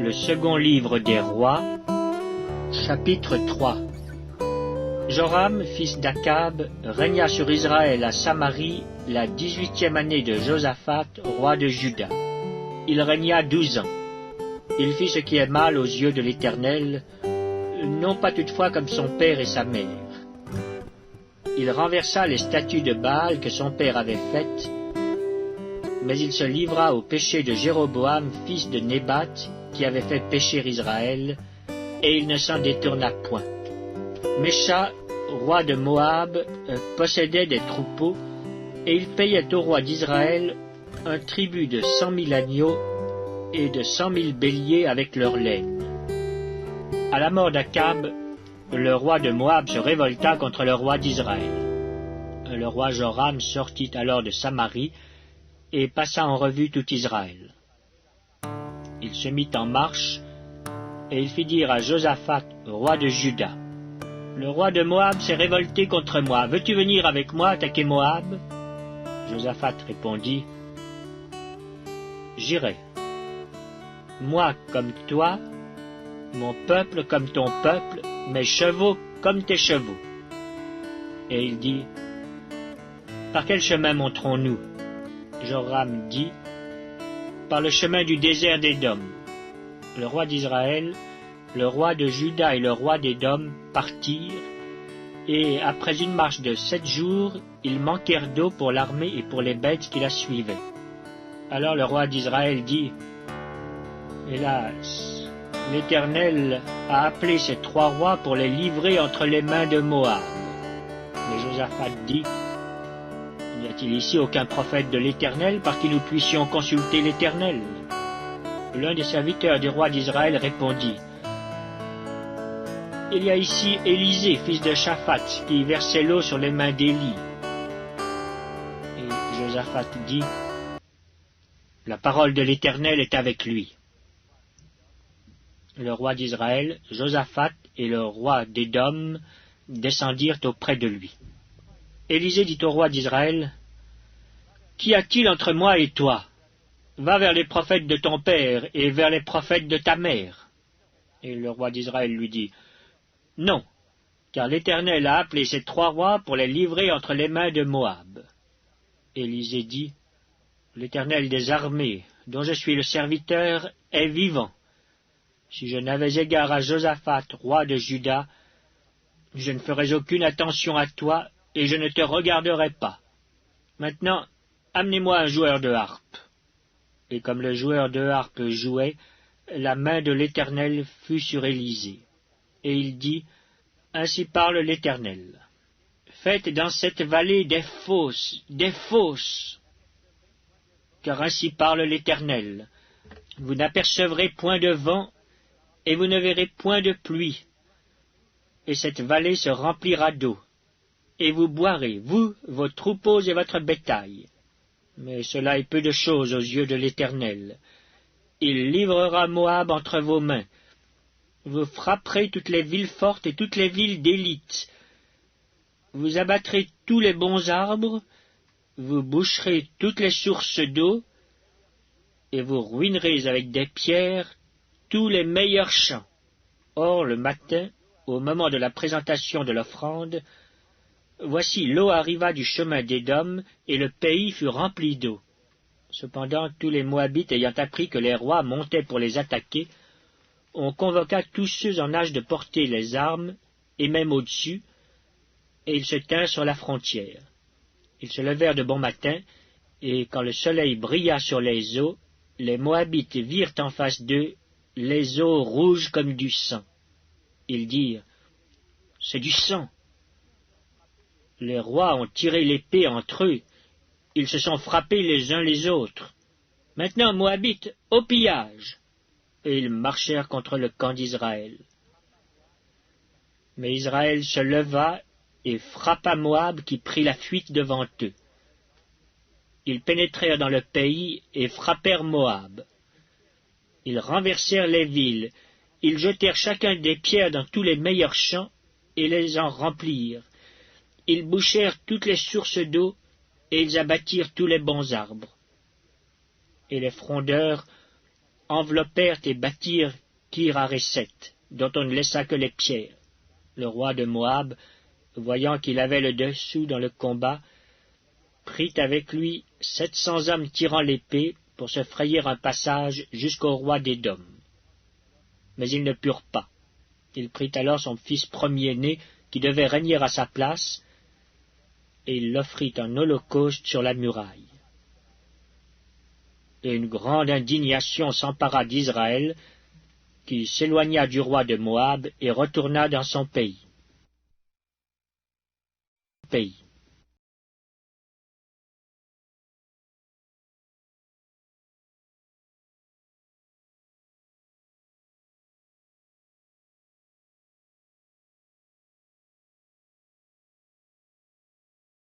Le second livre des rois, chapitre 3. Joram, fils d'Akab, régna sur Israël à Samarie la 18e année de Josaphat, roi de Juda. Il régna 12 ans. Il fit ce qui est mal aux yeux de l'Éternel, non pas toutefois comme son père et sa mère. Il renversa les statues de Baal que son père avait faites, mais il se livra au péché de Jéroboam, fils de Nébat, qui avait fait pécher Israël, et il ne s'en détourna point. Mécha, roi de Moab, possédait des troupeaux, et il payait au roi d'Israël un tribut de 100 000 agneaux et de 100 000 béliers avec leur laine. À la mort d'Akab, le roi de Moab se révolta contre le roi d'Israël. Le roi Joram sortit alors de Samarie et passa en revue tout Israël. Il se mit en marche, et il fit dire à Josaphat, roi de Juda, « Le roi de Moab s'est révolté contre moi. Veux-tu venir avec moi attaquer Moab ?» Josaphat répondit, « J'irai. Moi comme toi, mon peuple comme ton peuple, mes chevaux comme tes chevaux. » Et il dit, « Par quel chemin monterons-nous » Joram dit, « Par le chemin du désert d'Édom. » Le roi d'Israël, le roi de Juda et le roi d'Édom partirent, et après une marche de 7 jours, ils manquèrent d'eau pour l'armée et pour les bêtes qui la suivaient. Alors le roi d'Israël dit, « Hélas, l'Éternel a appelé ces 3 rois pour les livrer entre les mains de Moab. » Mais Josaphat dit, « N'y a-t-il ici aucun prophète de l'Éternel par qui nous puissions consulter l'Éternel » L'un des serviteurs du roi d'Israël répondit, « Il y a ici Élisée, fils de Shaphat, qui versait l'eau sur les mains d'Élie. » Et Josaphat dit, « La parole de l'Éternel est avec lui. » Le roi d'Israël, Josaphat et le roi d'Édom descendirent auprès de lui. Élisée dit au roi d'Israël, « Qu'y a-t-il entre moi et toi ? Va vers les prophètes de ton père et vers les prophètes de ta mère. » Et le roi d'Israël lui dit, « Non, car l'Éternel a appelé ces 3 rois pour les livrer entre les mains de Moab. » Élisée dit, « L'Éternel des armées, dont je suis le serviteur, est vivant. Si je n'avais égard à Josaphat, roi de Juda, je ne ferais aucune attention à toi et je ne te regarderais pas. Maintenant, amenez-moi un joueur de harpe. » Et comme le joueur de harpe jouait, la main de l'Éternel fut sur Élisée. Et il dit, « Ainsi parle l'Éternel. Faites dans cette vallée des fosses, car ainsi parle l'Éternel. Vous n'apercevrez point de vent, et vous ne verrez point de pluie. Et cette vallée se remplira d'eau, et vous boirez, vous, vos troupeaux et votre bétail. Mais cela est peu de chose aux yeux de l'Éternel. Il livrera Moab entre vos mains. Vous frapperez toutes les villes fortes et toutes les villes d'élite. Vous abattrez tous les bons arbres, vous boucherez toutes les sources d'eau, et vous ruinerez avec des pierres tous les meilleurs champs. » Or, le matin, au moment de la présentation de l'offrande, voici l'eau arriva du chemin d'Édom, et le pays fut rempli d'eau. Cependant, tous les Moabites ayant appris que les rois montaient pour les attaquer, on convoqua tous ceux en âge de porter les armes, et même au-dessus, et ils se tinrent sur la frontière. Ils se levèrent de bon matin, et quand le soleil brilla sur les eaux, les Moabites virent en face d'eux les eaux rouges comme du sang. Ils dirent, « C'est du sang. » Les rois ont tiré l'épée entre eux, ils se sont frappés les uns les autres. Maintenant, Moabites, au pillage ! Et ils marchèrent contre le camp d'Israël. Mais Israël se leva et frappa Moab qui prit la fuite devant eux. Ils pénétrèrent dans le pays et frappèrent Moab. Ils renversèrent les villes, ils jetèrent chacun des pierres dans tous les meilleurs champs et les en remplirent. Ils bouchèrent toutes les sources d'eau, et ils abattirent tous les bons arbres. Et les frondeurs enveloppèrent et bâtirent Kir-Hareset, dont on ne laissa que les pierres. Le roi de Moab, voyant qu'il avait le dessous dans le combat, prit avec lui 700 hommes tirant l'épée pour se frayer un passage jusqu'au roi d'Édom. Mais ils ne purent pas. Il prit alors son fils premier-né, qui devait régner à sa place, et il l'offrit en holocauste sur la muraille. Et une grande indignation s'empara d'Israël, qui s'éloigna du roi de Moab et retourna dans son pays.